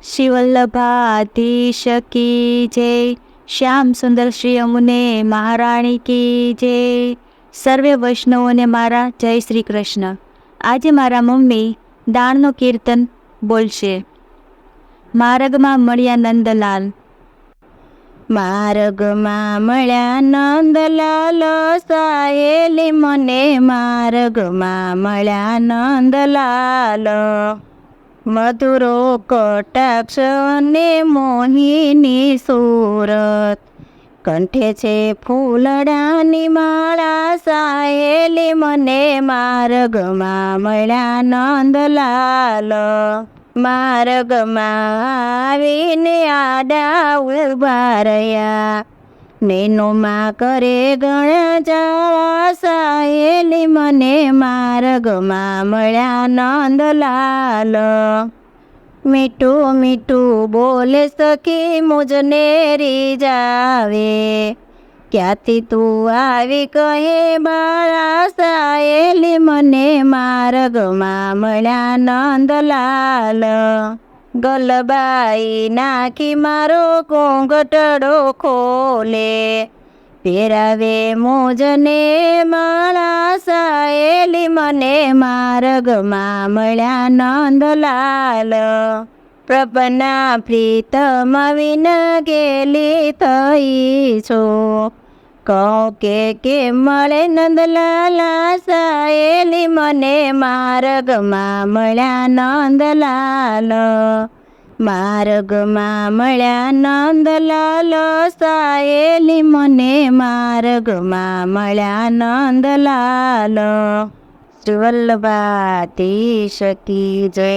શ્રી વલ્લભાધીશ કી જય. શ્યામ સુંદર શ્રી અમુને મહારાણી કી જય. સર્વે વૈષ્ણવોને મારા જય શ્રી કૃષ્ણ. આજે મારા મમ્મી દાણનું કીર્તન બોલશે. માર્ગમાં મળ્યા નંદલાલ. માર્ગમાં મળ્યા નંદલાલ, સાહેલી મને માર્ગમાં મળ્યા નંદલાલ. મધુરો કટાક્ષ અને મોહિની સુરત, કંઠે છે ફૂલડાની માળા, સાહેલી મને માર્ગમાં મળ્યા નંદલાલ. માર્ગમાં આવીને આડા ઉભા રહ્યા, નેનુમાં કરે ગણ્યા જાળા, સાહેલી મને માર્ગમાં મળ્યા નંદલાલ. મીઠું મીઠું બોલે સખી મુજને રીઝાવે, ક્યાંથી તું આવી કહે બાળા, સાહેલી મને માર્ગમાં મળ્યા નંદલાલ. ગલબાઈ નાખી મારો ઘૂંઘટડો ખોલે, પહેરાવે મોજને માળા, સાહેલી મને માર્ગમાં મળ્યા નંદલાલ. પ્રભના પ્રીતમ વિન ગેલી થઈ છો, કહું કે મળે નંદલાલા, સાહેલી મને માર્ગમાં મળ્યા નંદલાલ. માર્ગમાં મળ્યા નંદલાલ, સાહેલી મને માર્ગમાં મળ્યા નંદલાલ. શ્રી વલ્લભાધીશ કી જય.